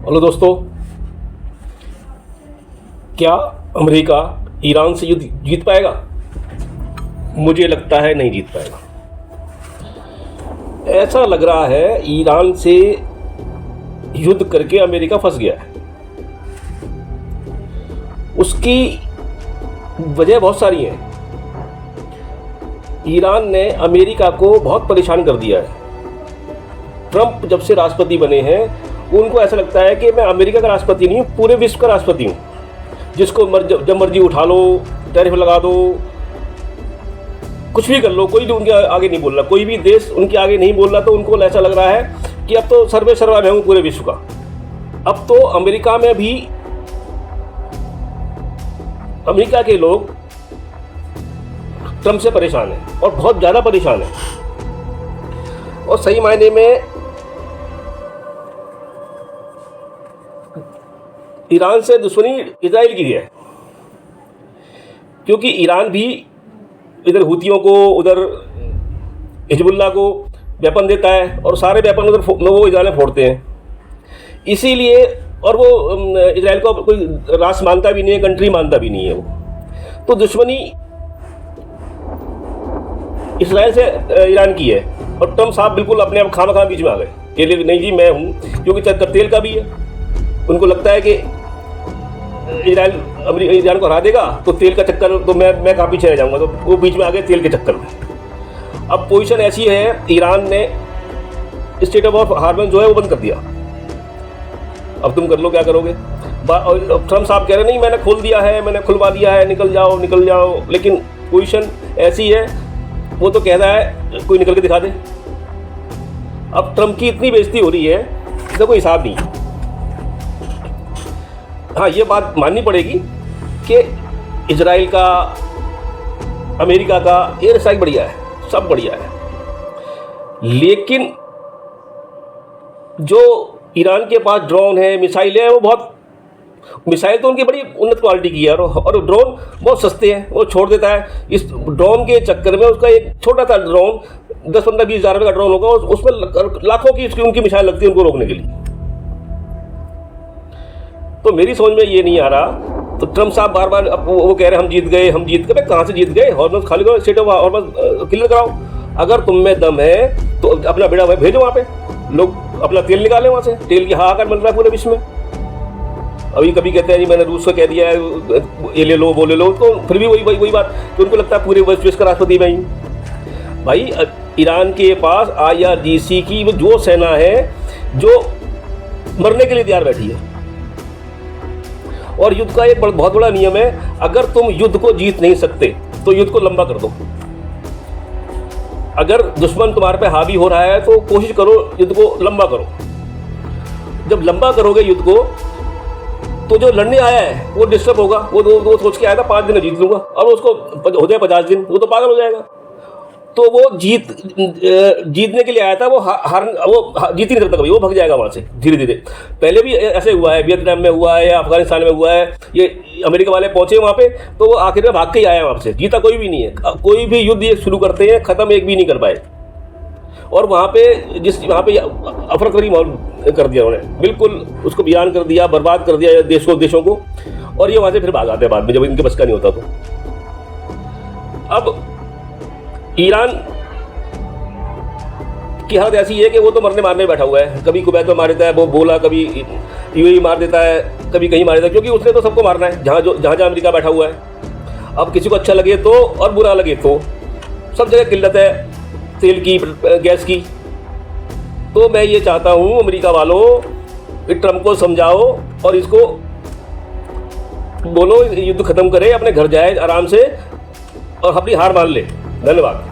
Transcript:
Hello दोस्तों, क्या America Iran से युद्ध जीत पाएगा? मुझे लगता है नहीं जीत पाएगा। ऐसा लग रहा है ईरान से युद्ध करके अमेरिका फंस गया है। उसकी वजह बहुत सारी हैं। ईरान ने अमेरिका को बहुत परेशान कर दिया है। ट्रंप जब से राष्ट्रपति बने हैं उनको ऐसा लगता है कि मैं अमेरिका का राष्ट्रपति नहीं हूँ, पूरे विश्व का राष्ट्रपति हूँ। जिसको जब मर्जी उठा लो, टैरिफ लगा दो, कुछ भी कर लो, कोई भी उनके आगे नहीं बोल रहा, कोई भी देश उनके आगे नहीं बोल रहा। तो उनको ऐसा लग रहा है कि अब तो सर्वे सर्वा मैं हूँ पूरे विश्व का। अब तो अमेरिका में भी अमेरिका के लोग ट्रंप से परेशान हैं और बहुत ज़्यादा परेशान हैं। और सही मायने में ईरान से दुश्मनी इजराइल की है, क्योंकि ईरान भी इधर हुतियों को, उधर हिजबुल्लाह को वेपन देता है और सारे वेपन उधर वो इजराइल में फोड़ते हैं। इसीलिए, और वो इजराइल को कोई राष्ट्र मानता भी नहीं है, कंट्री मानता भी नहीं है वो। तो दुश्मनी इसराइल से ईरान की है। और ट्रंप साहब बिल्कुल अपने आप खामा बीच में आ गए कि नहीं जी मैं हूँ, क्योंकि चक्कर तेल का भी है। उनको लगता है कि ईरान को हरा देगा तो तेल का चक्कर, तो मैं कहाँ पीछे रह जाऊँगा। तो वो बीच में आ गए तेल के चक्कर में। अब पोजीशन ऐसी है, ईरान ने स्टेट ऑफ हार्मस जो है वो बंद कर दिया। अब तुम कर लो, क्या करोगे। ट्रंप साहब कह रहे नहीं मैंने खोल दिया है, मैंने खुलवा दिया है, निकल जाओ निकल जाओ। लेकिन पोजीशन ऐसी है, वो तो कह रहा है कोई निकल के दिखा दे। अब ट्रंप की इतनी बेइज्जती हो रही है, इसका कोई हिसाब नहीं। हाँ, ये बात माननी पड़ेगी कि इजराइल का, अमेरिका का एयर स्ट्राइक बढ़िया है, सब बढ़िया है। लेकिन जो ईरान के पास ड्रोन है, मिसाइल है, वो बहुत, मिसाइल तो उनकी बड़ी उन्नत क्वालिटी की है और ड्रोन बहुत सस्ते हैं, वो छोड़ देता है। इस ड्रोन के चक्कर में उसका एक छोटा सा ड्रोन 10-15-20 हज़ार रुपये का ड्रोन होगा, उसमें लाखों की उनकी मिसाइल लगती है उनको रोकने के लिए। तो मेरी समझ में ये नहीं आ रहा। तो ट्रंप साहब बार बार अब वो कह रहे हैं हम जीत गए, हम जीत गए। कहाँ से जीत गए? हॉर्मस खाली करो, स्टेट ऑफ हॉर्मस क्लियर कराओ। अगर तुम में दम है तो अपना बेड़ा भेजो वहाँ पे, लोग अपना तेल निकालें वहाँ से। तेल की हाहाकार बन रहा है पूरे विश्व में। अभी कभी कहते हैं जी मैंने रूस को कह दिया है ये ले लो वो ले लो, तो फिर भी वही बात कि उनको लगता है पूरे विश्व का राष्ट्रपति मैं ही। भाई, ईरान के पास IRGC की वो जो सेना है जो मरने के लिए तैयार बैठी है। और युद्ध का एक बहुत बड़ा नियम है, अगर तुम युद्ध को जीत नहीं सकते तो युद्ध को लंबा कर दो। अगर दुश्मन तुम्हारे पे हावी हो रहा है तो कोशिश करो युद्ध को लंबा करो। जब लंबा करोगे युद्ध को तो जो लड़ने आया है वो डिस्टर्ब होगा। वो सोच के आया था 5 दिन में जीत लूंगा, और उसको हो जाए 50 दिन, वो तो पागल हो जाएगा। तो वो जीतने के लिए आया था, वो जीत ही नहीं सकता कभी, वो भाग जाएगा वहाँ से धीरे धीरे। पहले भी ऐसे हुआ है, वियतनाम में हुआ है या अफगानिस्तान में हुआ है। ये अमेरिका वाले पहुंचे वहाँ पे तो वो आखिर में भाग के ही आया वहाँ से, जीता कोई भी नहीं है। कोई भी युद्ध ये शुरू करते हैं, ख़त्म एक भी नहीं कर पाए। और वहाँ पे वहाँ पे अफरा-तफरी माहौल कर दिया उन्होंने, बिल्कुल उसको वीरान कर दिया, बर्बाद कर दिया देशों को। और ये वहाँ से फिर भाग आते हैं बाद में जब इनके बस का नहीं होता। तो अब ईरान की हालत ऐसी है कि वो तो मरने मारने बैठा हुआ है। कभी कुवैत में मार देता है, वो बोला, कभी UAE मार देता है, कभी कहीं मार देता है, क्योंकि उसने तो सबको मारना है जहाँ अमेरिका बैठा हुआ है। अब किसी को अच्छा लगे तो और बुरा लगे तो, सब जगह किल्लत है तेल की, गैस की। तो मैं ये चाहता हूँ अमेरिका वालों कि ट्रंप को समझाओ और इसको बोलो युद्ध खत्म करे, अपने घर जाए आराम से और अपनी हार मान ले। धन्यवाद।